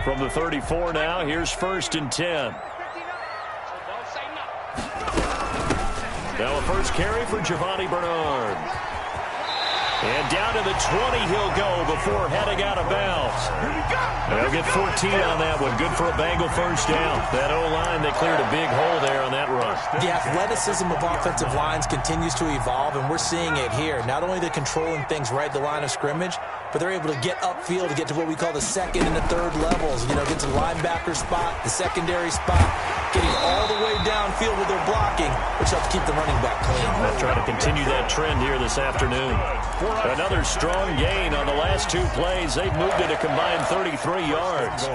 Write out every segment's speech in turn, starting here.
From the 34 now, here's 1st and 10. Now a first carry for Giovanni Bernard. And down to the 20 he'll go before heading out of bounds. They'll get 14 on that one. Good for a Bengal first down. That O-line, they cleared a big hole there on that run. The athleticism of offensive lines continues to evolve, and we're seeing it here. Not only they're controlling things right at the line of scrimmage, but they're able to get upfield to get to what we call the second and the third levels. You know, get to the linebacker spot, the secondary spot, getting all the way downfield with their blocking, which helps keep the running back clean. They'll try to continue that trend here this afternoon. Another strong gain on the last 2 plays. They've moved it a combined 33 yards.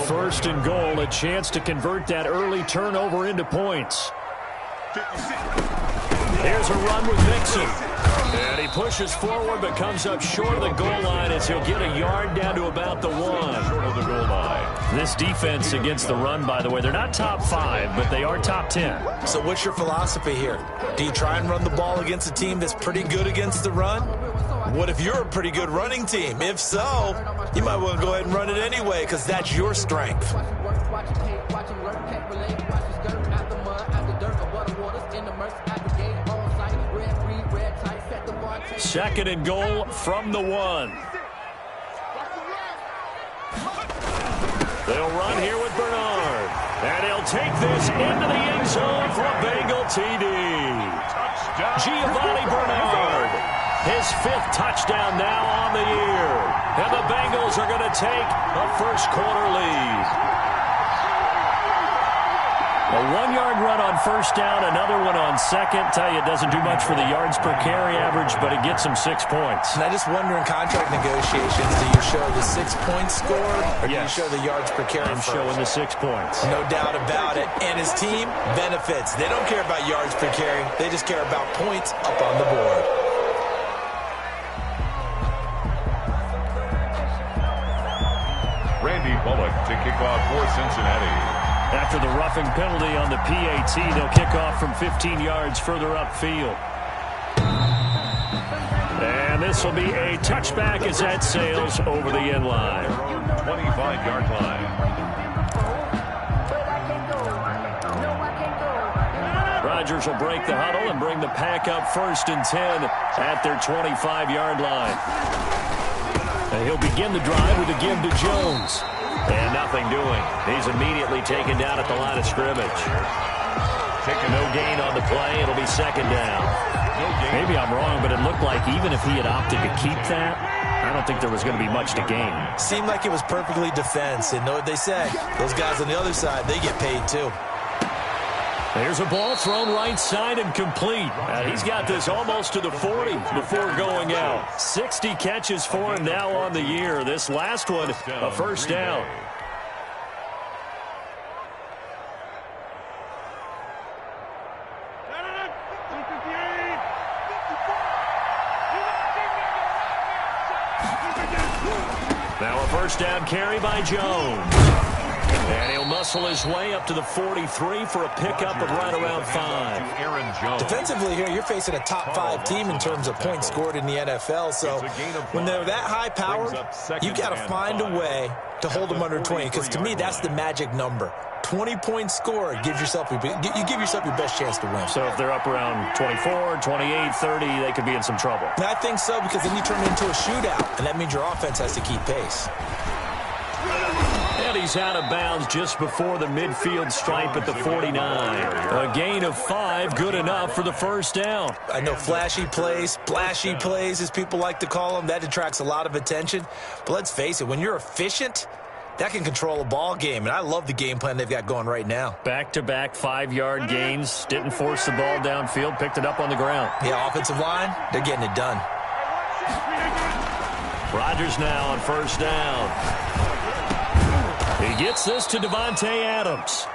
1st and goal, a chance to convert that early turnover into points. Here's a run with Mixon. And he pushes forward but comes up short of the goal line as he'll get a yard down to about the 1. Short of the goal line. This defense against the run, by the way, they're not top 5, but they are top 10. So what's your philosophy here? Do you try and run the ball against a team that's pretty good against the run? What if you're a pretty good running team? If so, you might want to go ahead and run it anyway because that's your strength. 2nd and goal from the 1. They'll run here with Bernard. And he'll take this into the end zone for a Bengal TD. Giovanni Bernard, his 5th touchdown now on the year. And the Bengals are going to take a first-quarter lead. A 1-yard run on first down, another one on second. Tell you, it doesn't do much for the yards per carry average, but it gets them 6 points. And I just wonder in contract negotiations, do you show the 6 points scored, or do you show the yards per carry I'm first? showing the 6 points. No doubt about it. And his team benefits. They don't care about yards per carry. They just care about points up on the board. Randy Bullock to kick off for Cincinnati. After the roughing penalty on the PAT, they'll kick off from 15 yards further upfield. And this will be a touchback as that sails over the end line. 25-yard line. Rodgers will break the huddle and bring the pack up 1st and 10 at their 25-yard line. And he'll begin the drive with a give to Jones. And nothing doing. He's immediately taken down at the line of scrimmage. No gain on the play. It'll be 2nd down. Maybe I'm wrong, but it looked like even if he had opted to keep that, I don't think there was going to be much to gain. Seemed like it was perfectly defense. And know what they say? Those guys on the other side, they get paid too. There's a ball thrown right side and complete. He's got this almost to the 40 before going out. 60 catches for him now on the year. This last one, a first down. Now a first down carry by Jones. And he'll muscle his way up to the 43 for a pickup of right around 5. Defensively here, you're facing a top 5 team in terms of points scored in the NFL. So when they're that high powered, you've got to find a way to hold them under 20. Because to me, that's the magic number. 20 points scored gives yourself you give yourself your best chance to win. So if they're up around 24, 28, 30, they could be in some trouble. And I think so, because then you turn it into a shootout, and that means your offense has to keep pace. And he's out of bounds just before the midfield stripe at the 49. A gain of 5, good enough for the first down. I know flashy plays, splashy plays, as people like to call them, that attracts a lot of attention. But let's face it, when you're efficient, that can control a ball game, and I love the game plan they've got going right now. Back-to-back 5-yard gains, didn't force the ball downfield, picked it up on the ground. Yeah, offensive line, they're getting it done. Rodgers now on first down. He gets this to Devontae Adams.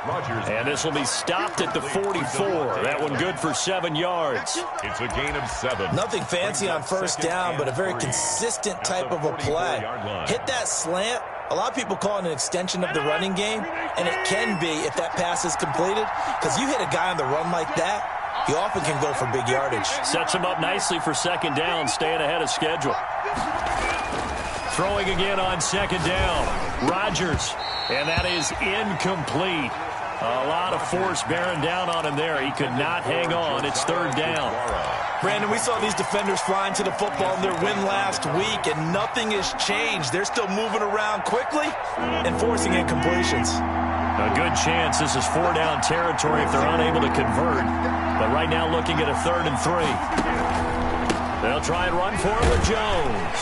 And this will be stopped at the 44. That one good for 7 yards. It's a gain of 7. Nothing fancy on first down, but a very consistent type of a play. Hit that slant. A lot of people call it an extension of the running game, and it can be if that pass is completed, because you hit a guy on the run like that, he often can go for big yardage. Sets him up nicely for second down, staying ahead of schedule. Throwing again on second down. Rodgers, and that is incomplete. A lot of force bearing down on him there. He could not hang on. It's third down. Brandon, we saw these defenders flying to the football in their win last week, and nothing has changed. They're still moving around quickly and forcing incompletions. A good chance this is 4-down territory if they're unable to convert. But right now looking at a 3rd and 3. They'll try and run for it with Jones.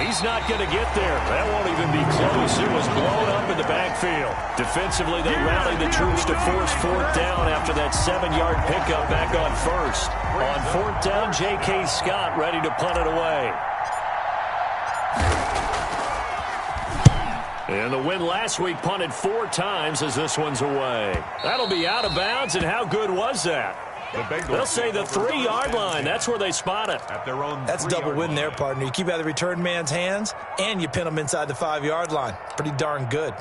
He's not going to get there. That won't even be close. It was blown up in the backfield. Defensively, they rallied the troops to force 4th down after that 7-yard pickup back on 1st. On 4th down, J.K. Scott ready to punt it away. And the win last week punted 4 times as this one's away. That'll be out of bounds, and how good was that? They'll say the 3-yard line. That's where they spot it. That's a double win there, partner. You keep out of the return man's hands, and you pin them inside the 5-yard line. Pretty darn good.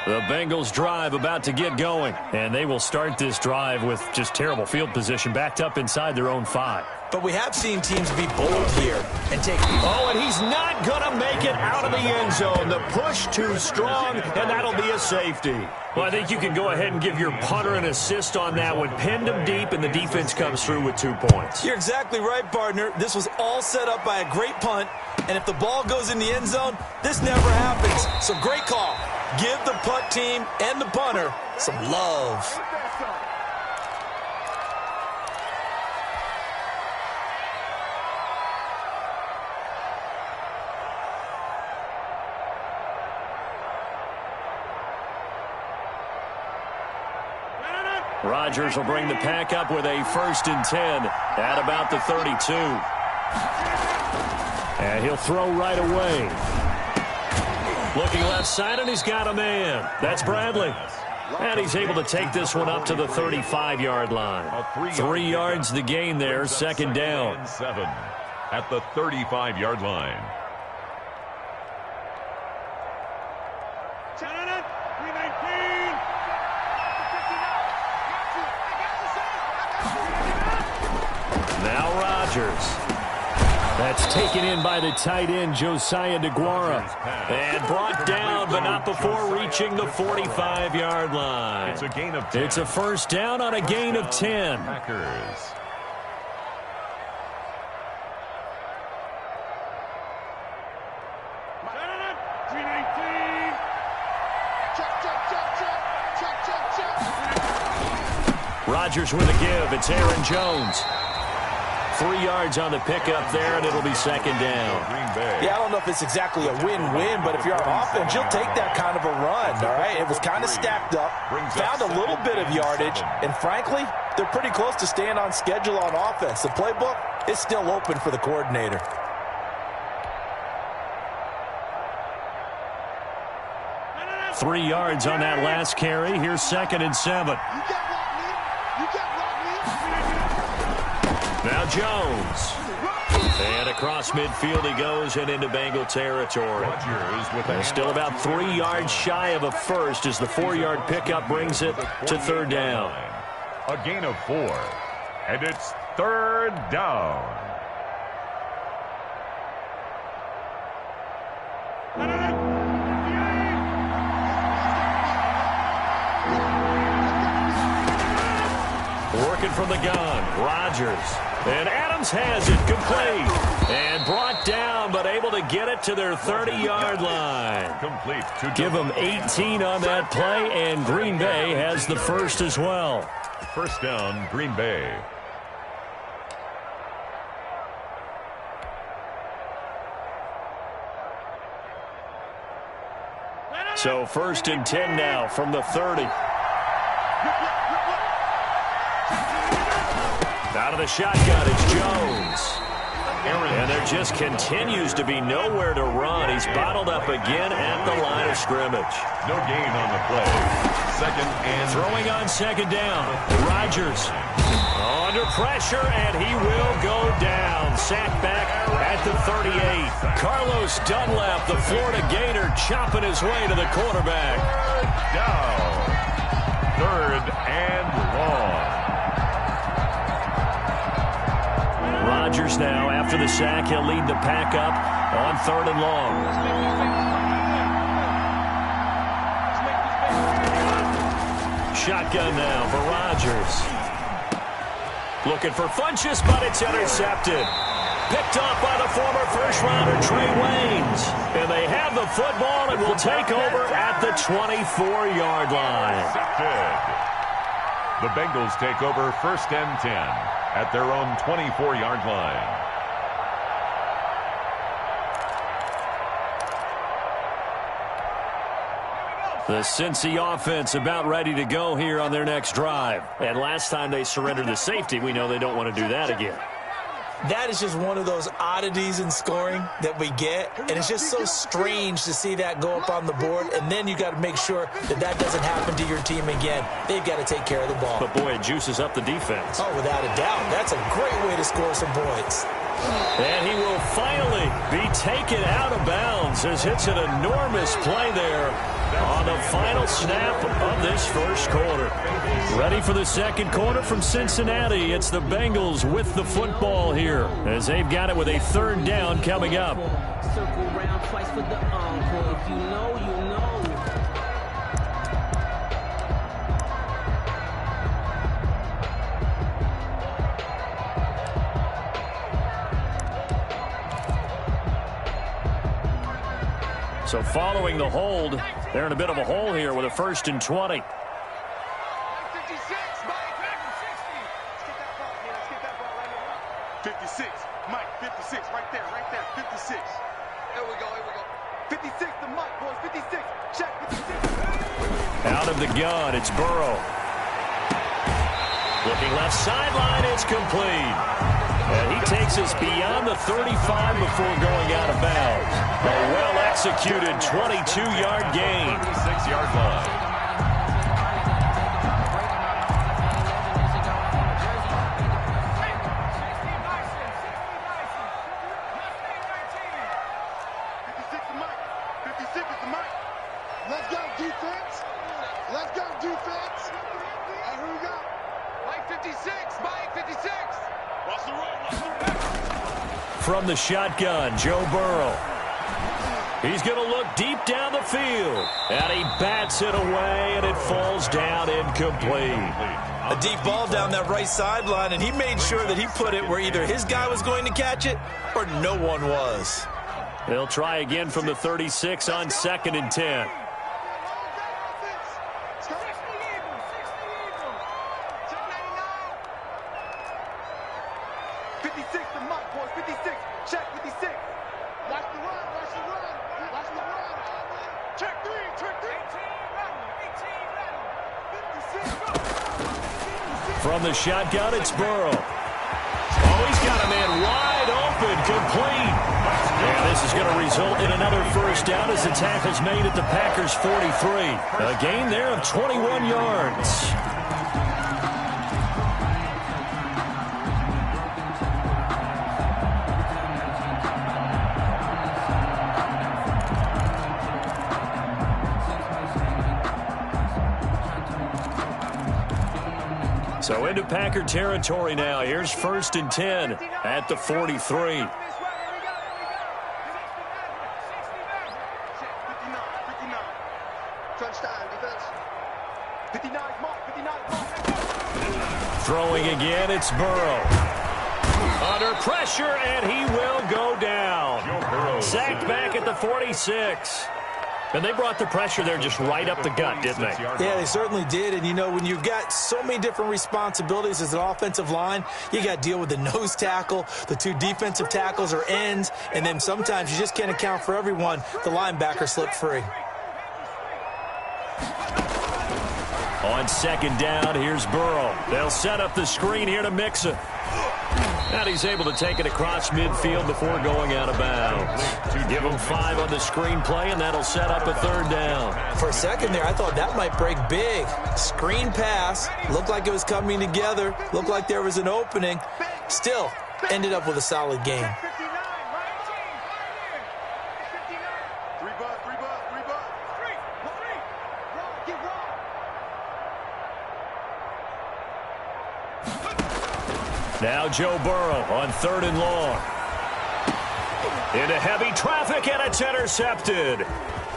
The Bengals drive about to get going, and they will start this drive with just terrible field position backed up inside their own 5. But we have seen teams be bold here and take... Oh, and he's not going to make it out of the end zone. The push too strong, and that'll be a safety. Well, I think you can go ahead and give your punter an assist on that one. Pinned him deep, and the defense comes through with 2 points. You're exactly right, partner. This was all set up by a great punt, and if the ball goes in the end zone, this never happens. So great call. Give the punt team and the punter some love. Rodgers will bring the pack up with a 1st and 10 at about the 32. And he'll throw right away. Looking left side, and he's got a man. That's Bradley. And he's able to take this one up to the 35-yard line. 3 yards the gain there, 2nd down. 7 at the 35-yard line. Now Rodgers. That's taken in by the tight end, Josiah DeGuara. And brought down, but not before reaching the 45-yard line. It's a gain of 10. It's a 1st down on a gain of 10. Packers. Rodgers with a give. It's Aaron Jones. 3 yards on the pickup there, and it'll be 2nd down. Yeah, I don't know if it's exactly a win-win, but if you're on offense, you'll take that kind of a run, all right? It was kind of stacked up, found a little bit of yardage, and frankly, they're pretty close to staying on schedule on offense. The playbook is still open for the coordinator. Three yards on that last carry. Here's 2nd and 7. Now Jones. And across midfield he goes and into Bengal territory. And still about 3 yards shy of a first as the 4-yard pickup brings it to 3rd down. A gain of 4. And it's 3rd down. Working from the gun, Rodgers. And Adams has it, complete. And brought down, but able to get it to their 30-yard line. Complete. Give them 18 on that play, and Green Bay has the first as well. 1st down, Green Bay. So 1st and 10 now from the 30. Out of the shotgun, it's Jones. And there just continues to be nowhere to run. He's bottled up again at the line of scrimmage. No gain on the play. 2nd and... Throwing on 2nd down. Rodgers under pressure, and he will go down. Sacked back at the 38. Carlos Dunlap, the Florida Gator, chopping his way to the quarterback. Fourth down. Third and long. Rodgers now, after the sack, he'll lead the pack up on 3rd and long. Shotgun now for Rodgers. Looking for Funchess, but it's intercepted. Picked off by the former first-rounder Trey Waynes. And they have the football and will take over at the 24-yard line. The Bengals take over 1st and 10 at their own 24-yard line. The Cincy offense about ready to go here on their next drive. And last time they surrendered the safety, we know they don't want to do that again. That is just one of those oddities in scoring that we get, and it's just so strange to see that go up on the board, and then you got to make sure that that doesn't happen to your team again. They've got to take care of the ball. But, boy, it juices up the defense. Oh, without a doubt. That's a great way to score some points. And he will finally be taken out of bounds as hits an enormous play there on the final snap of this first quarter. Ready for the second quarter from Cincinnati. It's the Bengals with the football here as they've got it with a 3rd down coming up. Circle round twice for the encore. If you know, you know. So following the hold, they're in a bit of a hole here with a 1st and 20. 56, Mike. 56, Mike, 56, right there, 56. Here we go. 56 to Mike, boys, 56. Check, 56. Out of the gun, it's Burrow. Looking left sideline, it's complete. And he takes us beyond the 35 before going out of bounds. A well-executed 22-yard gain. 36-yard line. Let's go, defense. And here we go. Mike 56, Mike 56. Watch the run. From the shotgun, Joe Burrow. He's going to look deep down the field. And he bats it away, and it falls down incomplete. A deep ball down that right sideline, and he made sure that he put it where either his guy was going to catch it or no one was. They'll try again from the 36 on 2nd and 10. From the shotgun, it's Burrow. Oh, he's got a man wide open, complete. And this is going to result in another 1st down as the tackle's made at the Packers' 43. A gain there of 21 yards. So into Packer territory now. Here's 1st and 10 at the 43. Throwing again, it's Burrow. Under pressure, and he will go down. Sacked back at the 46. And they brought the pressure there just right up the gut, didn't they? Yeah, they certainly did. And, you know, when you've got so many different responsibilities as an offensive line, you got to deal with the nose tackle, the 2 defensive tackles or ends, and then sometimes you just can't account for everyone. The linebacker slipped free. On 2nd down, here's Burrow. They'll set up the screen here to Mixon. And he's able to take it across midfield before going out of bounds. Give him 5 on the screen play, and that'll set up a 3rd down. For a second there, I thought that might break big. Screen pass. Looked like it was coming together. Looked like there was an opening. Still, ended up with a solid game. Now Joe Burrow on 3rd and long. Into heavy traffic, and it's intercepted.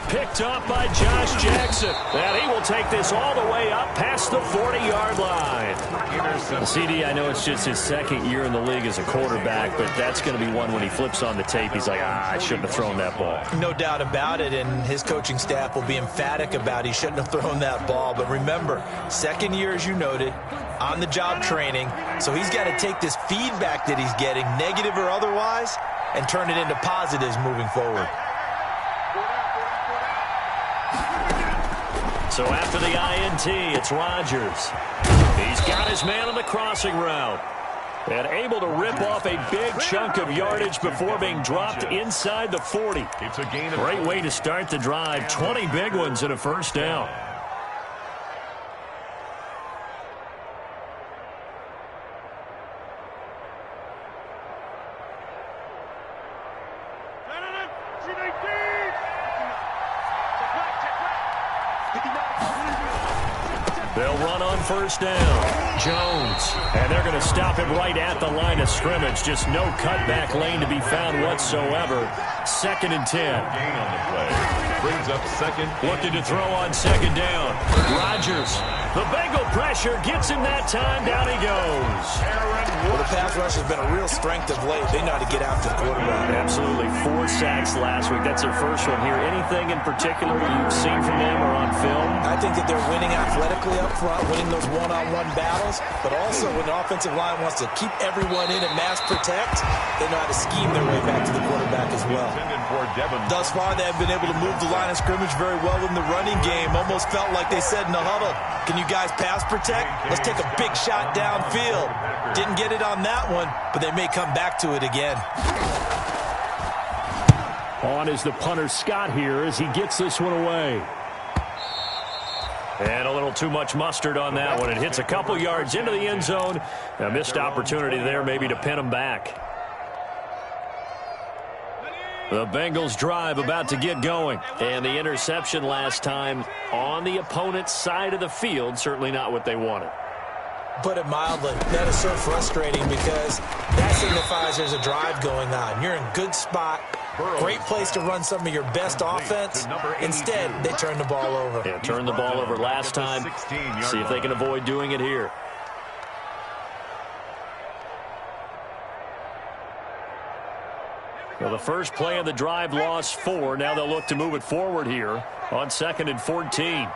Picked up by Josh Jackson. And he will take this all the way up past the 40-yard line. CD, I know it's just his 2nd year in the league as a quarterback, but that's going to be one when he flips on the tape. He's like, I shouldn't have thrown that ball. No doubt about it, and his coaching staff will be emphatic about he shouldn't have thrown that ball. But remember, 2nd year, as you noted, on-the-job training. So he's got to take this feedback that he's getting, negative or otherwise, and turn it into positives moving forward. So after the INT, it's Rodgers. He's got his man on the crossing route. And able to rip off a big chunk of yardage before being dropped inside the 40. It's a gain of Great way to start the drive. 20 big ones and a first down. They'll run on 1st down. Jones. And they're going to stop him right at the line of scrimmage. Just no cutback lane to be found whatsoever. 2nd and 10. gain on the play. Brings up 2nd. Looking to throw on 2nd down. Rodgers. The Bengal pressure gets him that time. Down he goes. Well, the pass rush has been a real strength of late. They know how to get after the quarterback. Absolutely. 4 sacks last week. That's their first one here. Anything in particular you've seen from them or on film? I think that they're winning athletically up front, winning those one-on-one battles, but also when the offensive line wants to keep everyone in and mass protect, they know how to scheme their way back to the quarterback as well. Thus far, they have been able to move the line of scrimmage very well in the running game. Almost felt like they said in the huddle, can you guys pass protect? Let's take a big shot downfield. Didn't get it on that one, but they may come back to it again. On is the punter Scott here as he gets this one away. And a little too much mustard on that one. It hits a couple yards into the end zone. A missed opportunity there maybe to pin him back. The Bengals drive about to get going. And the interception last time on the opponent's side of the field, certainly not what they wanted. Put it mildly, that is so frustrating because that signifies there's a drive going on. You're in a good spot, great place to run some of your best offense. Instead, they turn the ball over. Yeah, turned the ball over last time. See if they can avoid doing it here. Well, the first play of the drive lost 4. Now they'll look to move it forward here on 2nd and 14.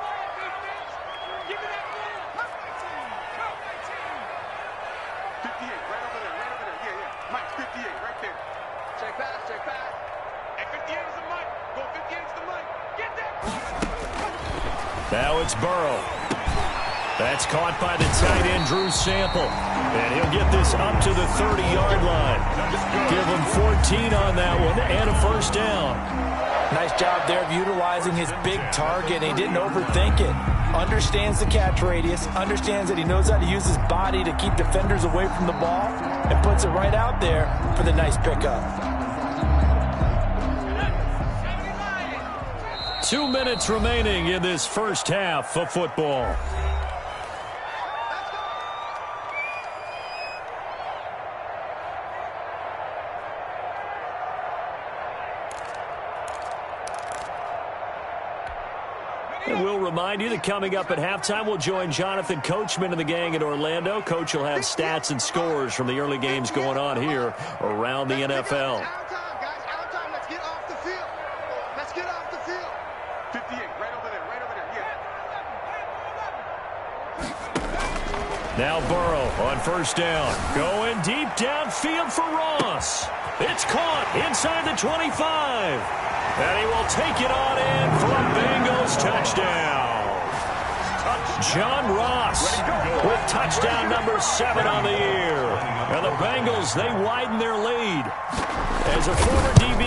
Now it's Burrow. That's caught by the tight end, Drew Sample. And he'll get this up to the 30-yard line. Give him 14 on that one and a first down. Nice job there of utilizing his big target. He didn't overthink it. Understands the catch radius. Understands that he knows how to use his body to keep defenders away from the ball. And puts it right out there for the nice pickup. 2 minutes remaining in this first half of football. And we'll remind you that coming up at halftime, we'll join Jonathan Coachman and the gang in Orlando. Coach will have stats and scores from the early games going on here around the NFL. Now Burrow on first down. Going deep downfield for Ross. It's caught inside the 25. And he will take it on in for a Bengals touchdown. John Ross with touchdown number 7 on the year. And the Bengals, they widen their lead. As a former DB,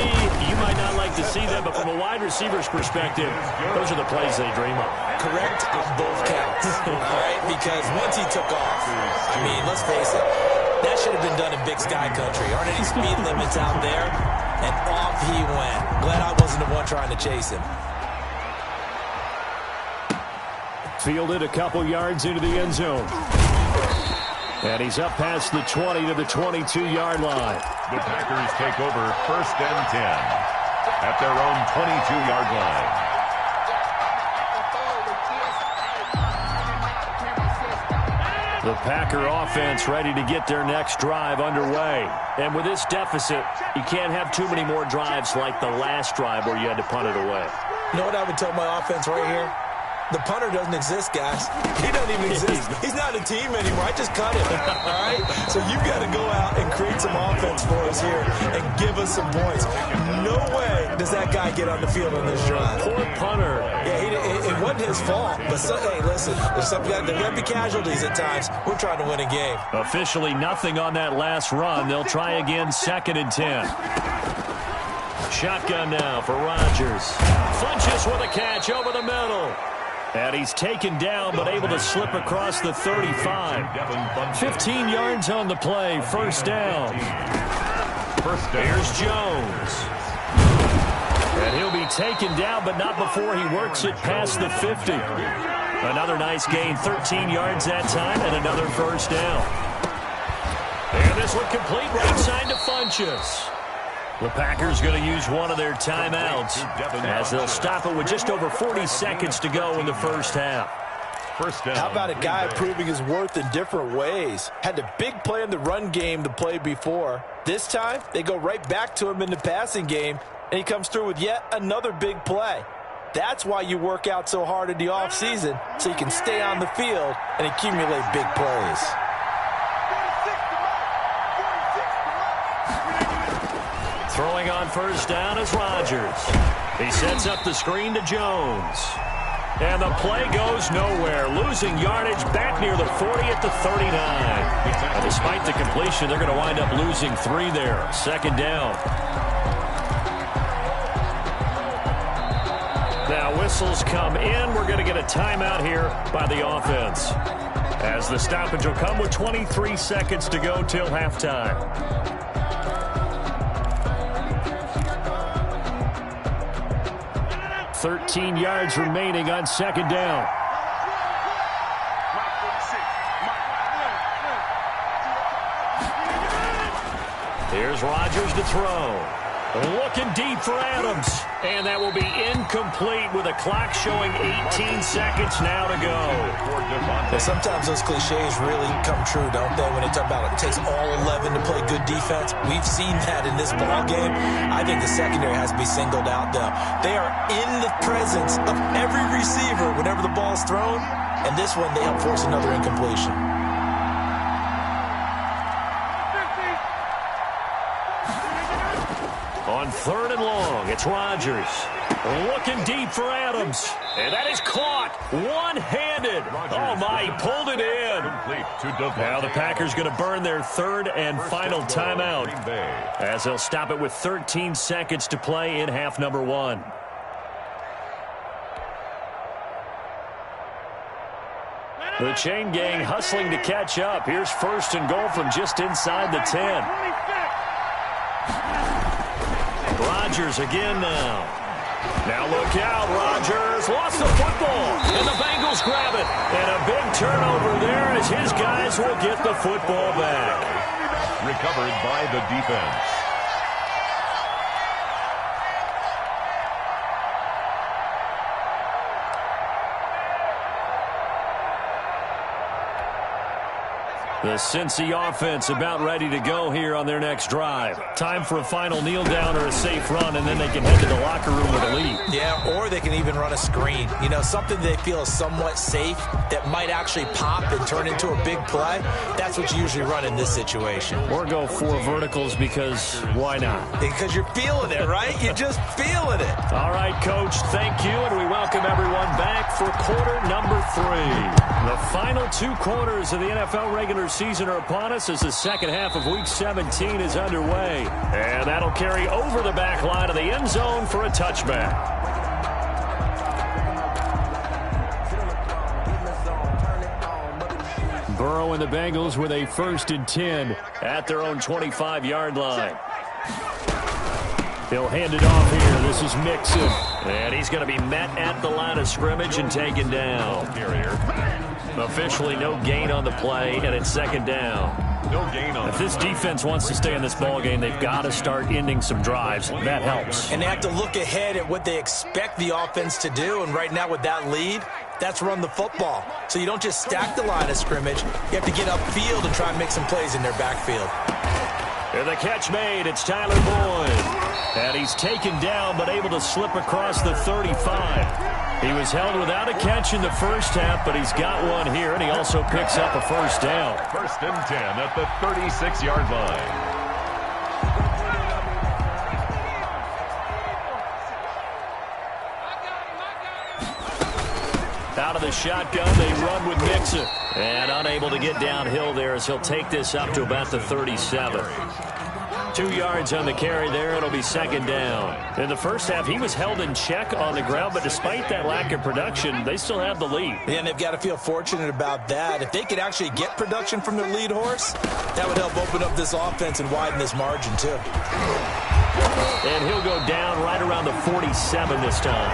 you might not like to see them, but from a wide receiver's perspective, those are the plays they dream of. Correct on both counts, all right? Because once he took off, I mean, let's face it, that should have been done in Big Sky Country. Aren't any speed limits out there? And off he went. Glad I wasn't the one trying to chase him. Fielded a couple yards into the end zone. And he's up past the 20 to the 22-yard line. The Packers take over 1st and 10 at their own 22-yard line. The Packer offense ready to get their next drive underway. And with this deficit, you can't have too many more drives like the last drive where you had to punt it away. You know what I would tell my offense right here? The punter doesn't exist, guys. He doesn't even exist. He's not a team anymore. I just cut him, all right? So you've got to go out and create some offense for us here and give us some points. No way does that guy get on the field on this drive. Poor punter. Yeah, it wasn't his fault. But, hey, listen, there's going to be casualties at times. We're trying to win a game. Officially nothing on that last run. They'll try again 2nd and 10. Shotgun now for Rodgers. Funches with a catch over the middle. And he's taken down, but able to slip across the 35. 15 yards on the play, 1st down. Here's Jones. And he'll be taken down, but not before he works it past the 50. Another nice gain, 13 yards that time, and another 1st down. And this one complete right side to Funches. The Packers going to use one of their timeouts as they'll stop it with just over 40 seconds to go in the 1st half. 1st down. How about a guy proving his worth in different ways? Had a big play in the run game to play before. This time, they go right back to him in the passing game, and he comes through with yet another big play. That's why you work out so hard in the offseason, so you can stay on the field and accumulate big plays. Throwing on 1st down is Rodgers. He sets up the screen to Jones. And the play goes nowhere. Losing yardage back near the 40 at the 39. And despite the completion, they're going to wind up losing 3 there. 2nd down. Now whistles come in. We're going to get a timeout here by the offense, as the stoppage will come with 23 seconds to go till halftime. 13 yards remaining on 2nd down. Here's Rodgers to throw. Looking deep for Adams. And that will be incomplete with a clock showing 18 seconds now to go. Well, sometimes those cliches really come true, don't they? When they talk about it takes all 11 to play good defense. We've seen that in this ball game. I think the secondary has to be singled out, though. They are in the presence of every receiver whenever the ball's thrown. And this one, they help force another incompletion. On 3rd and long, it's Rodgers. Looking deep for Adams. And that is caught one-handed. Oh, my, he pulled it in. Now the Packers going to burn their 3rd and final timeout, as they'll stop it with 13 seconds to play in half number 1. The chain gang hustling to catch up. Here's 1st and goal from just inside the 10. Rodgers again now. Now look out, Rodgers lost the football, and the Bengals grab it. And a big turnover there as his guys will get the football back. Recovered by the defense. The Cincy offense about ready to go here on their next drive. Time for a final kneel down or a safe run, and then they can head to the locker room with a lead. Yeah, or they can even run a screen. You know, something they feel is somewhat safe that might actually pop and turn into a big play. That's what you usually run in this situation. Or go 4 verticals, because why not? Because you're feeling it, right? You're just feeling it. All right, Coach, thank you, and we welcome everyone back for quarter number 3. The final 2 quarters of the NFL regular season are upon us as the second half of Week 17 is underway. And that'll carry over the back line of the end zone for a touchback. Burrow and the Bengals with a 1st and 10 at their own 25-yard line. He'll hand it off here. This is Mixon. And he's going to be met at the line of scrimmage and taken down. Officially no gain on the play, and it's second down. No gain on. If this defense wants to stay in this ballgame, they've got to start ending some drives. That helps. And they have to look ahead at what they expect the offense to do. And right now with that lead, that's run the football. So you don't just stack the line of scrimmage. You have to get upfield and try and make some plays in their backfield. And the catch made. It's Tyler Boyd. And he's taken down but able to slip across the 35. He was held without a catch in the first half, but he's got one here, and he also picks up a first down. First and 10 at the 36-yard line. Out of the shotgun, they run with Mixon. And unable to get downhill there as he'll take this up to about the 37. 2 yards on the carry there. It'll be second down. In the first half, he was held in check on the ground, but despite that lack of production, they still have the lead. Yeah, and they've got to feel fortunate about that. If they could actually get production from their lead horse, that would help open up this offense and widen this margin, too. And he'll go down right around the 47 this time.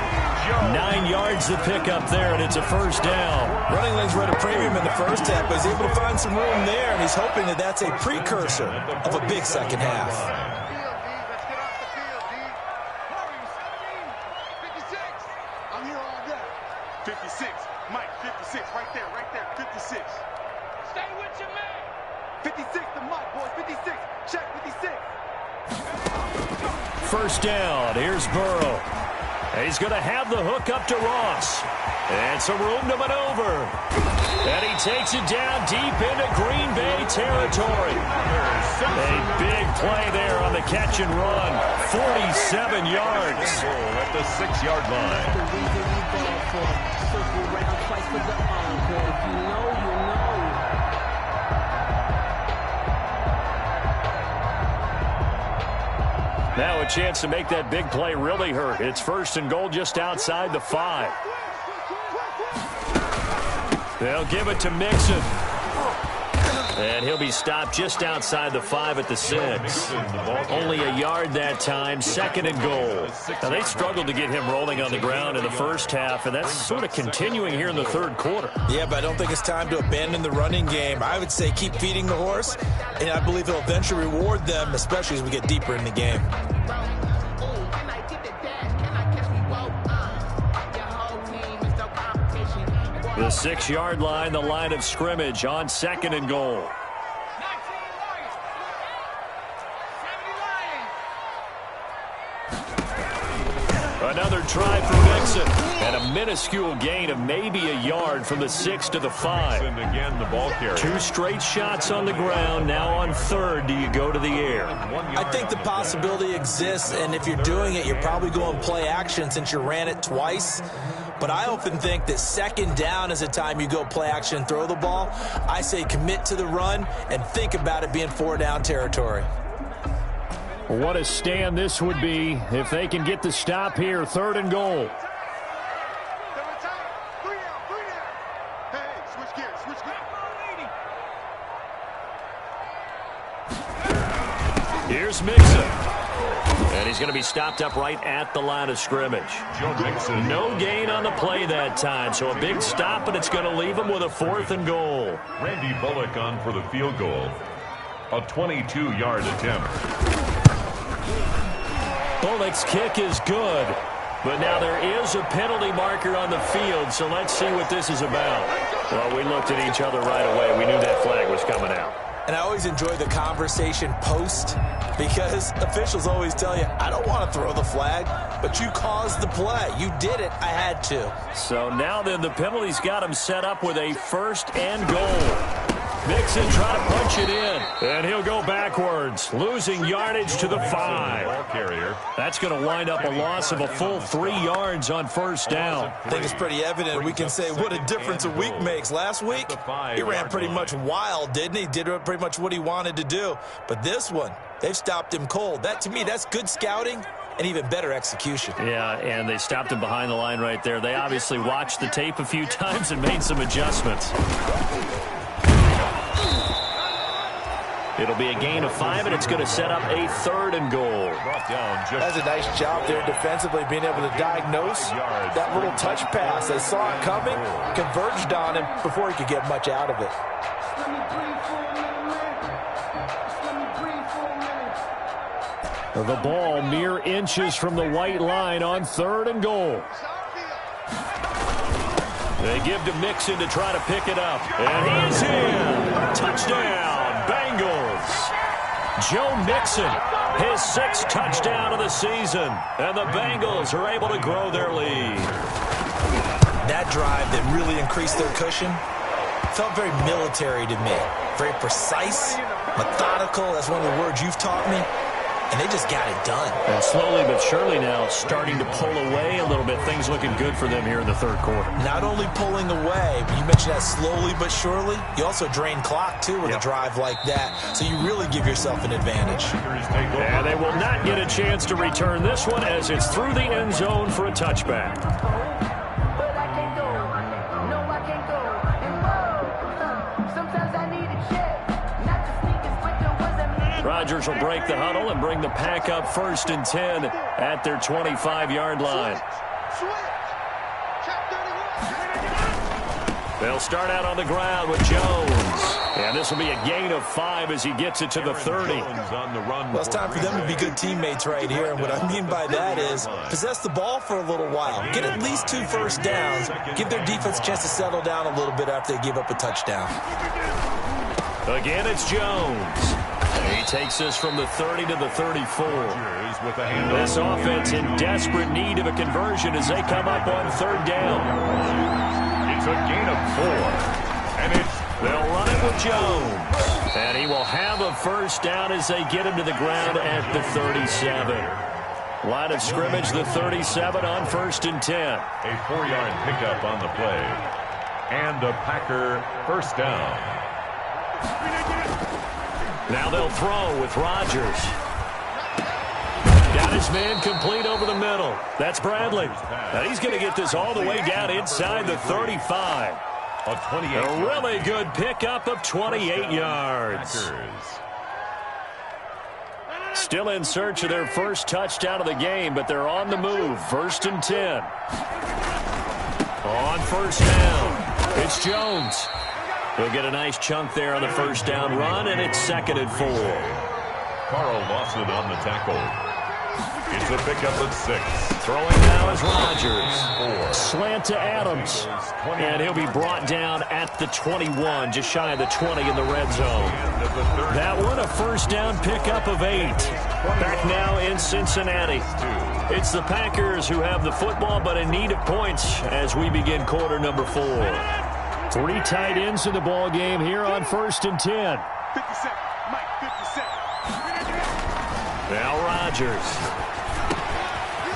9 yards to pick up there, and it's a first down. Running lanes were at a premium in the first half, but he's able to find some room there, and he's hoping that that's a precursor of a big second half. Let's get off the field, D. Hurry, 56. I'm here all day. 56. Mike, 56. Right there, 56. Stay with your man. 56 to Mike, boys. 56. Check 56. First down. Here's Burrow. He's going to have the hook up to Ross. And some room to maneuver. And he takes it down deep into Green Bay territory. A big play there on the catch and run. 47 yards. At the 6-yard line. Circle round twice for the encore. If you know, you know. Now a chance to make that big play really hurt. It's first and goal just outside the 5. They'll give it to Mixon. And he'll be stopped just outside the 5 at the 6. Only a yard that time, second and goal. Now, they struggled to get him rolling on the ground in the first half, and that's sort of continuing here in the third quarter. Yeah, but I don't think it's time to abandon the running game. I would say keep feeding the horse, and I believe he'll eventually reward them, especially as we get deeper in the game. The 6-yard line, the line of scrimmage on second and goal. Another try for Mixon. And a minuscule gain of maybe a yard from the 6 to the 5. And again, the ball carrier. 2 straight shots on the ground. Now on third, do you go to the air? I think the possibility exists, and if you're doing it, you're probably going play action since you ran it twice. But I often think that second down is a time you go play action and throw the ball. I say commit to the run and think about it being 4-down territory. What a stand this would be if they can get the stop here, third and goal. Hey, switch gears. Here's Mixon. And he's going to be stopped up right at the line of scrimmage. Joe Mixon. No gain on the play that time, so a big stop, and it's going to leave him with a fourth and goal. Randy Bullock on for the field goal. A 22-yard attempt. Bullock's kick is good, but now there is a penalty marker on the field, so let's see what this is about. Well, we looked at each other right away. We knew that flag was coming out. And I always enjoy the conversation post because officials always tell you, I don't want to throw the flag, but you caused the play. You did it. I had to. So now then the penalty's got him set up with a first and goal. Mixon trying to punch it in, and he'll go backwards, losing yardage to the 5. That's going to wind up a loss of a full 3 yards on first down. I think it's pretty evident. We can say what a difference a week makes. Last week, he ran pretty much wild, didn't he? Did pretty much what he wanted to do. But this one, they've stopped him cold. That, to me, that's good scouting and even better execution. Yeah, and they stopped him behind the line right there. They obviously watched the tape a few times and made some adjustments. It'll be a gain of 5, and it's going to set up a 3rd and goal. That's a nice job there defensively, being able to diagnose that little touch pass. They saw it coming, converged on him before he could get much out of it. The ball mere inches from the white line on 3rd and goal. They give to Mixon to try to pick it up. And he's in. Touchdown, Bengals. Joe Mixon, his 6th touchdown of the season. And the Bengals are able to grow their lead. That drive that really increased their cushion felt very military to me. Very precise, methodical. That's one of the words you've taught me. And they just got it done. And slowly but surely now starting to pull away a little bit. Things looking good for them here in the 3rd quarter. Not only pulling away, but you mentioned that slowly but surely. You also drain clock, too, with a drive like that. So you really give yourself an advantage. And they will not get a chance to return this one as it's through the end zone for a touchback. Rodgers will break the huddle and bring the pack up 1st and 10 at their 25-yard line. They'll start out on the ground with Jones. And this will be a gain of 5 as he gets it to the 30. Well, it's time for them to be good teammates right here. And what I mean by that is possess the ball for a little while. Get at least 2 first downs. Give their defense a chance to settle down a little bit after they give up a touchdown. Again, it's Jones. He takes this from the 30 to the 34. This offense in desperate need of a conversion as they come up on 3rd down. It's a gain of 4. And they'll run it with Jones. And he will have a 1st down as they get him to the ground at the 37. Line of scrimmage, the 37 on 1st and 10. A 4-yard pickup on the play. And a Packer 1st down. Now they'll throw with Rodgers. Got his man complete over the middle. That's Bradley. And he's going to get this all the way down inside the 35. A really good pickup of 28 yards. Still in search of their 1st touchdown of the game, but they're on the move. 1st and 10. On 1st down, it's Jones. He'll get a nice chunk there on the 1st down run, and it's 2nd and 4. Carl Lawson on the tackle. It's a pickup of 6. Throwing now is Rodgers. Slant to Adams. And he'll be brought down at the 21, just shy of the 20 in the red zone. That one a 1st down pickup of 8. Back now in Cincinnati. It's the Packers who have the football, but in need of points as we begin quarter number 4. 3 tight ends in the ball game here on 1st and 10. 57, Mike, 57. Now Rodgers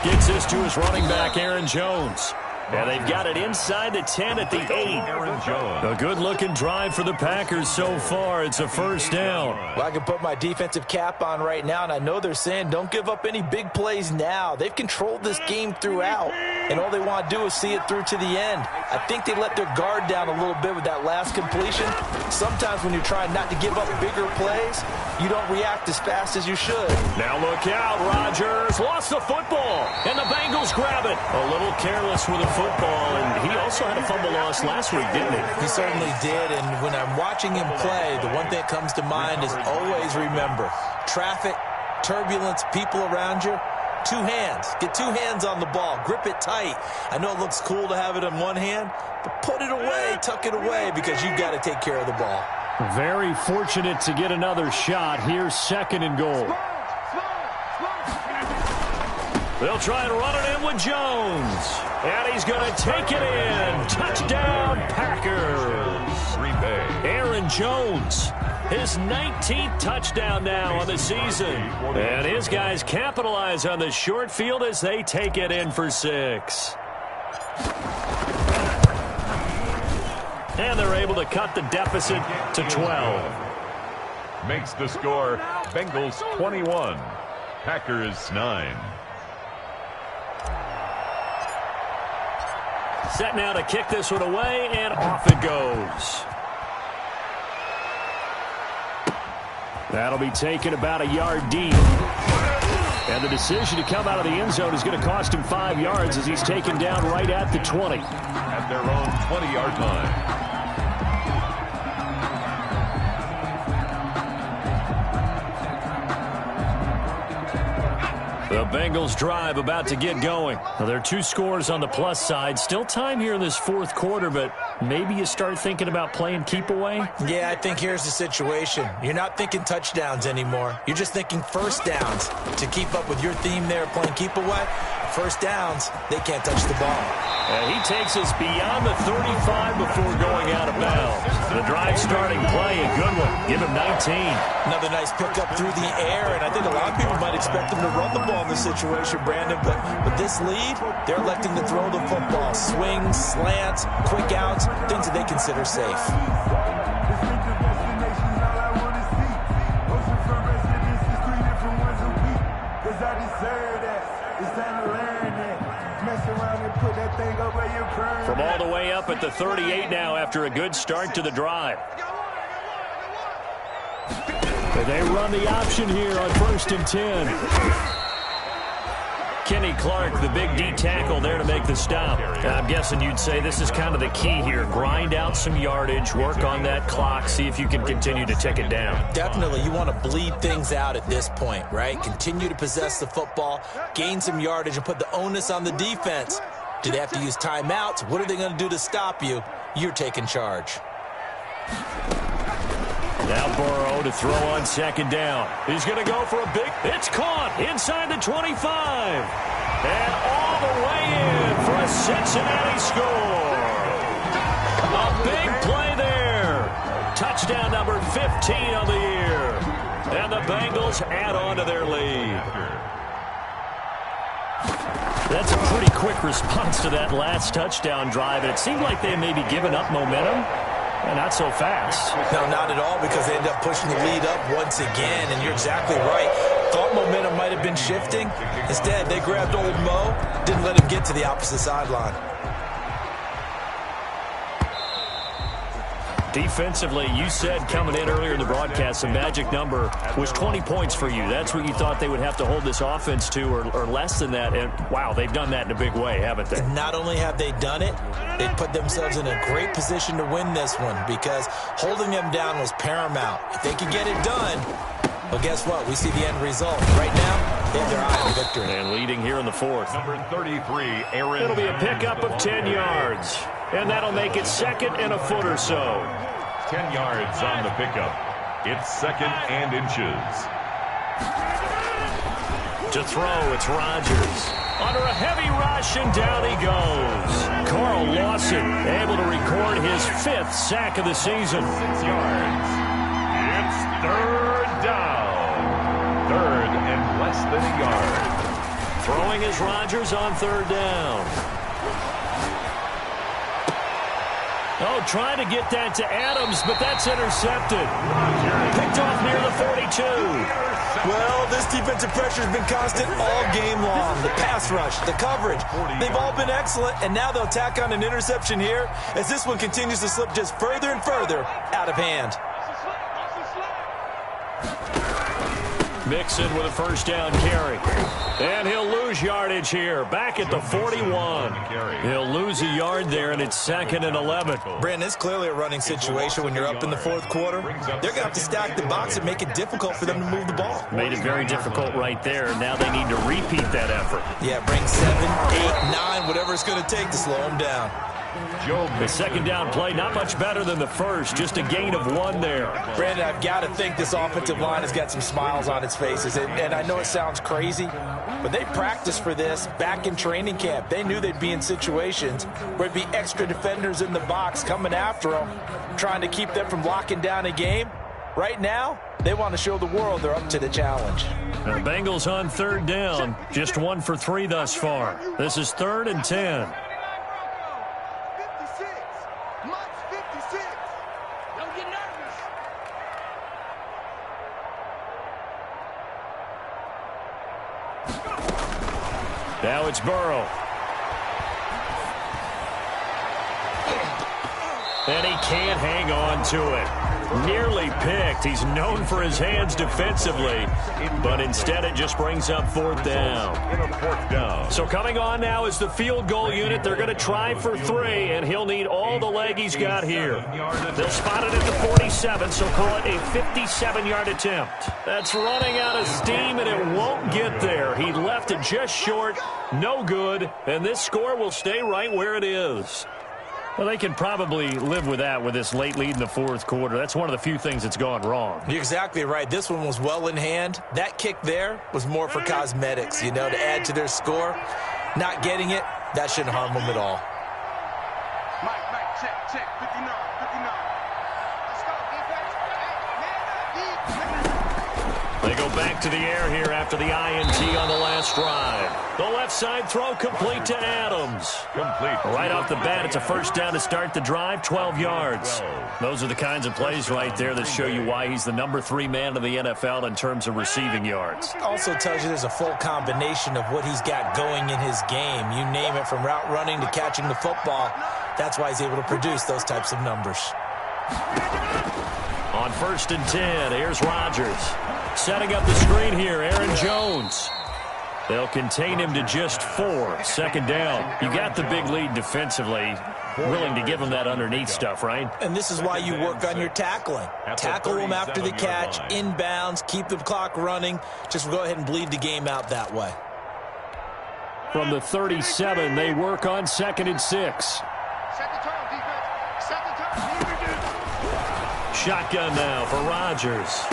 gets this to his running back, Aaron Jones. And they've got it inside the 10 at the 8. Aaron Jones. A good-looking drive for the Packers so far. It's a 1st down. Well, I can put my defensive cap on right now, and I know they're saying don't give up any big plays now. They've controlled this game throughout, and all they want to do is see it through to the end. I think they let their guard down a little bit with that last completion. Sometimes when you're trying not to give up bigger plays, you don't react as fast as you should. Now look out, Rodgers lost the football, and the Bengals grab it. A little careless with the football, and he also had a fumble loss last week, didn't he? He certainly did, and when I'm watching him play, the one thing that comes to mind is always remember, traffic, turbulence, people around you, 2 hands. Get 2 hands on the ball. Grip it tight. I know it looks cool to have it in one hand, but put it away, tuck it away, because you've got to take care of the ball. Very fortunate to get another shot. Here's 2nd and goal. They'll try and run it in with Jones. And he's going to take it in. Touchdown, Packers. Green Bay. Aaron Jones, his 19th touchdown now on the season. And his guys capitalize on the short field as they take it in for 6. And they're able to cut the deficit to 12. Makes the score Bengals 21, Packers 9. Set now to kick this one away, and off it goes. That'll be taken about a yard deep. And the decision to come out of the end zone is going to cost him 5 yards as he's taken down right at the 20. At their own 20-yard line. The Bengals drive about to get going. Now, there are 2 scores on the plus side. Still time here in this fourth quarter, but maybe you start thinking about playing keep away? Yeah, I think here's the situation. You're not thinking touchdowns anymore. You're just thinking first downs. To keep up with your theme there, playing keep away, first downs, they can't touch the ball. He takes us beyond the 35 before going out of bounds. The drive starting play, a good one. Give him 19. Another nice pickup through the air, and I think a lot of people might expect them to run the ball in this situation, Brandon, but with this lead, they're electing to throw the football. Swings, slants, quick outs, things that they consider safe. From all the way up at the 38 now after a good start to the drive. But they run the option here on 1st and 10. Kenny Clark, the big D tackle there to make the stop. I'm guessing you'd say this is kind of the key here. Grind out some yardage, work on that clock, see if you can continue to tick it down. Definitely. You want to bleed things out at this point, right? Continue to possess the football, gain some yardage, and put the onus on the defense. Do they have to use timeouts? What are they going to do to stop you? You're taking charge. Now Burrow to throw on 2nd down. He's going to go for a big... It's caught inside the 25. And all the way in for a Cincinnati score. A big play there. Touchdown number 15 on the year. And the Bengals add on to their lead. That's a pretty quick response to that last touchdown drive. And it seemed like they may be giving up momentum. Not so fast. No, not at all, because they end up pushing the lead up once again, and you're exactly right. Thought momentum might have been shifting. Instead, they grabbed old Mo, didn't let him get to the opposite sideline. Defensively, you said coming in earlier in the broadcast, the magic number was 20 points for you. That's what you thought they would have to hold this offense to, or less than that. And, wow, they've done that in a big way, haven't they? Not only have they done it, they put themselves in a great position to win this one, because holding them down was paramount. If they could get it done, well, guess what? We see the end result. Right now, they have their eye on victory. And leading here in the fourth. Number 33, Aaron. It'll be a pickup of 10 yards. And that'll make it 2nd and a foot or so. 10 yards on the pickup. It's 2nd and inches. To throw, it's Rodgers. Under a heavy rush, and down he goes. Carl Lawson able to record his 5th sack of the season. 6 yards. It's 3rd down. 3rd and less than a yard. Throwing is Rodgers on 3rd down. Oh, trying to get that to Adams, but that's intercepted. Picked off near the 42. Well, this defensive pressure has been constant all game long. The pass rush, the coverage, they've all been excellent, and now they'll tack on an interception here as this one continues to slip just further and further out of hand. Mixon with a 1st down carry. And he'll lose yardage here. Back at the 41. He'll lose a yard there, and it's 2nd and 11. Brandon, it's clearly a running situation when you're up in the 4th quarter. They're going to have to stack the box and make it difficult for them to move the ball. Made it very difficult right there. Now they need to repeat that effort. Yeah, bring 7, 8, 9, whatever it's going to take to slow them down. The 2nd down play, not much better than the first. Just a gain of 1 there. Brandon, I've got to think this offensive line has got some smiles on its faces. And I know it sounds crazy, but they practiced for this back in training camp. They knew they'd be in situations where it'd be extra defenders in the box coming after them, trying to keep them from locking down a game. Right now, they want to show the world they're up to the challenge. The Bengals on 3rd down. Just 1 for 3 thus far. This is 3rd and 10. Now it's Burrow. And he can't hang on to it. Nearly picked. He's known for his hands defensively, but instead it just brings up fourth down. So coming on now is the field goal unit. They're going to try for 3, and he'll need all the leg he's got here. They'll spot it at the 47, so call it a 57-yard attempt. That's running out of steam, and it won't get there. He left it just short, no good, and this score will stay right where it is. Well, they can probably live with that with this late lead in the fourth quarter. That's one of the few things that's gone wrong. You're exactly right. This one was well in hand. That kick there was more for cosmetics, to add to their score. Not getting it, that shouldn't harm them at all. Mike, check, 59. Let's go, defense. They go back to the air here after the INT on the last drive. The left side throw complete to Adams. Right off the bat, it's a first down to start the drive, 12 yards. Those are the kinds of plays right there that show you why he's the number 3 man in the NFL in terms of receiving yards. Also tells you there's a full combination of what he's got going in his game. You name it, from route running to catching the football. That's why he's able to produce those types of numbers. On 1st and 10, here's Rodgers. Setting up the screen here, Aaron Jones. They'll contain him to just 4. Second down. You got the big lead defensively. Willing to give him that underneath stuff, right? And this is why you work on your tackling. Tackle him after the catch, inbounds, keep the clock running. Just go ahead and bleed the game out that way. From the 37, they work on 2nd and 6. Set the tone, defense. Set the tone. Shotgun now for Rodgers.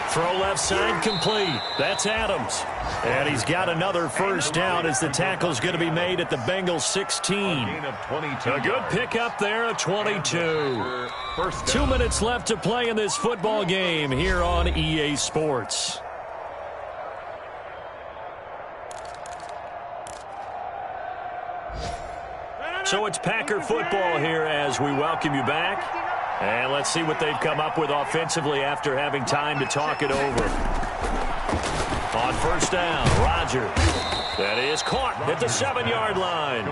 Throw left side complete. That's Adams. And he's got another first down as the tackle's going to be made at the Bengals 16. A good pickup there at 22. 2 minutes left to play in this football game here on EA Sports. So it's Packer football here as we welcome you back. And let's see what they've come up with offensively after having time to talk it over. On first down, Rodgers. That is caught at the 7-yard line.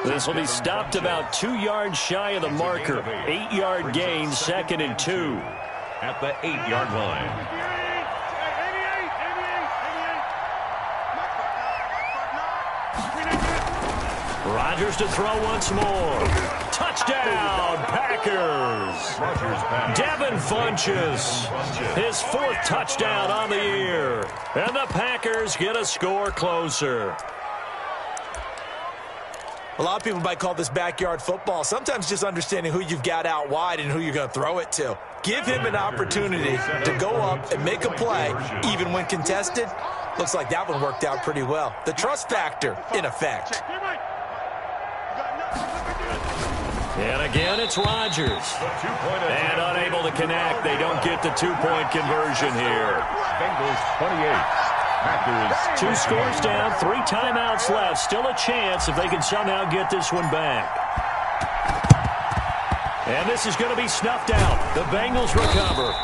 This will be stopped about 2 yards shy of the marker. 8-yard gain, 2nd and 2. At the 8-yard line. Rodgers to throw once more. Touchdown, Packers. Devin Funchess, his 4th touchdown on the year. And the Packers get a score closer. A lot of people might call this backyard football. Sometimes just understanding who you've got out wide and who you're going to throw it to. Give him an opportunity to go up and make a play, even when contested. Looks like that one worked out pretty well. The trust factor, in effect. And again, it's Rodgers. And unable to connect. They don't get the 2-point conversion here. Bengals 28. Packers 2 scores down, 3 timeouts left. Still a chance if they can somehow get this one back. And this is going to be snuffed out. The Bengals recover.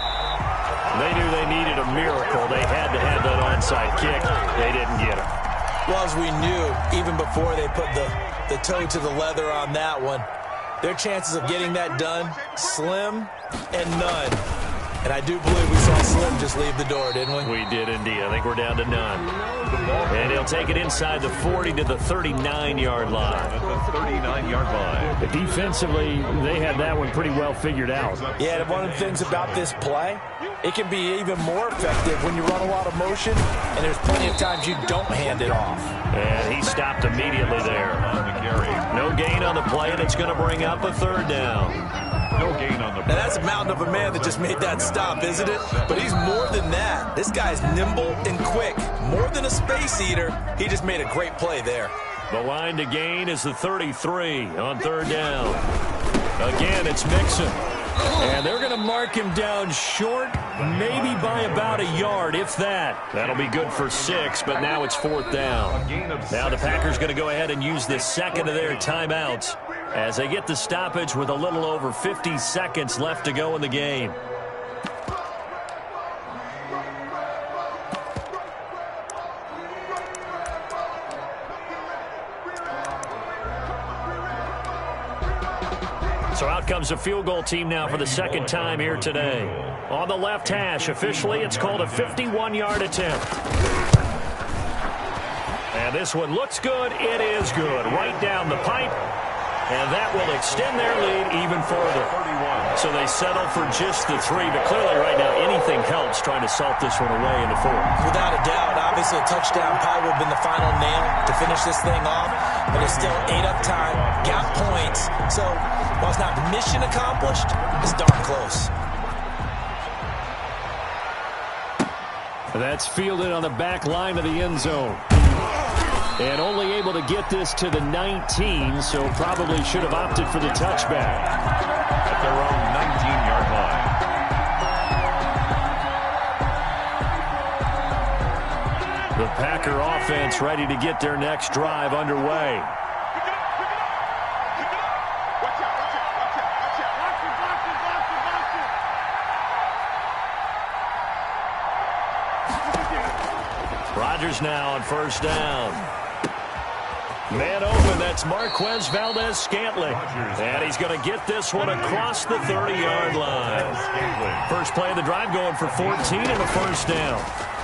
They knew they needed a miracle. They had to have that onside kick. They didn't get it. Well, as we knew, even before they put the toe to the leather on that one, their chances of getting that done, slim and none. And I do believe we saw Slim just leave the door, didn't we? We did indeed. I think we're down to none. And he'll take it inside the 40 to the 39-yard line. at the 39-yard line. Defensively, they had that one pretty well figured out. Yeah, one of the things about this play, it can be even more effective when you run a lot of motion, and there's plenty of times you don't hand it off. And he stopped immediately there. On the carry. No gain on the play, and it's going to bring up a 3rd down. No gain on the play. Now, that's a mountain of a man that just made that stop, isn't it? But he's more than that. This guy's nimble and quick. More than a space eater, he just made a great play there. The line to gain is the 33 on 3rd down. Again, it's Mixon. And they're going to mark him down short, maybe by about a yard, if that. That'll be good for 6, but now it's 4th down. Now the Packers going to go ahead and use the second of their timeouts as they get the stoppage with a little over 50 seconds left to go in the game. So out Out comes the field goal team now for the second time here today. On the left hash, officially it's called a 51-yard attempt. And this one looks good. It is good. Right down the pipe. And that will extend their lead even further. So they settle for just the 3. But clearly right now anything helps trying to salt this one away in the 4th. Without a doubt, obviously a touchdown probably would have been the final nail to finish this thing off. But it's still 8 up time, got points. So while it's not mission accomplished, it's darn close. That's fielded on the back line of the end zone. And only able to get this to the 19, so probably should have opted for the touchback. At their own 19-yard line. The Packer offense ready to get their next drive underway. Rodgers now on first down. Man open, that's Marquez Valdez-Scantling. And he's going to get this one across the 30-yard line. First play of the drive going for 14 and a first down.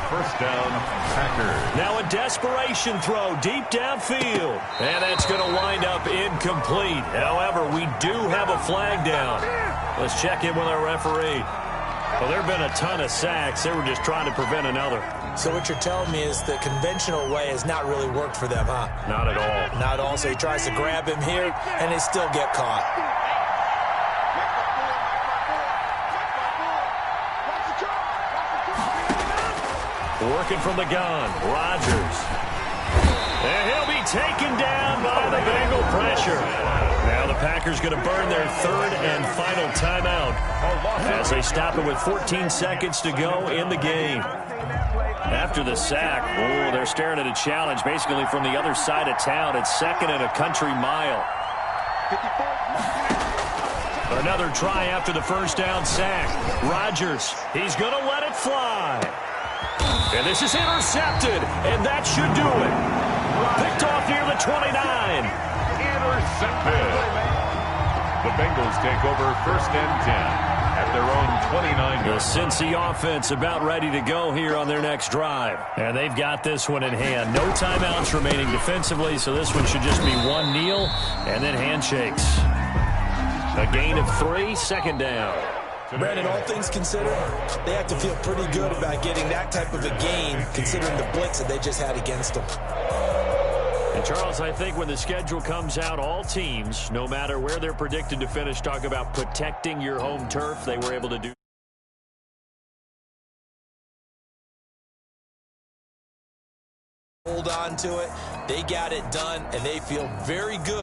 First down, Packers. Now a desperation throw deep downfield. And that's going to wind up incomplete. However, we do have a flag down. Let's check in with our referee. Well, there have been a ton of sacks. They were just trying to prevent another. So what you're telling me is the conventional way has not really worked for them, huh? Not at all. Not at all. So he tries to grab him here, and they still get caught. Working from the gun, Rodgers. And he'll be taken down by the Bengal pressure. Now the Packers going to burn their 3rd and final timeout as they stop it with 14 seconds to go in the game. After the sack, they're staring at a challenge basically from the other side of town. It's 2nd and a country mile. Another try after the first down sack. Rodgers, he's going to let it fly. And this is intercepted, and that should do it. Picked off near the 29. Intercepted. The Bengals take over 1st and 10. At their own 29. The Cincy offense about ready to go here on their next drive. And they've got this one in hand. No timeouts remaining defensively, so this one should just be one kneel and then handshakes. A gain of 3, 2nd down. Brandon, all things considered, they have to feel pretty good about getting that type of a gain considering the blitz that they just had against them. And Charles, I think when the schedule comes out, all teams, no matter where they're predicted to finish, talk about protecting your home turf. They were able to do. Hold on to it. They got it done, and they feel very good.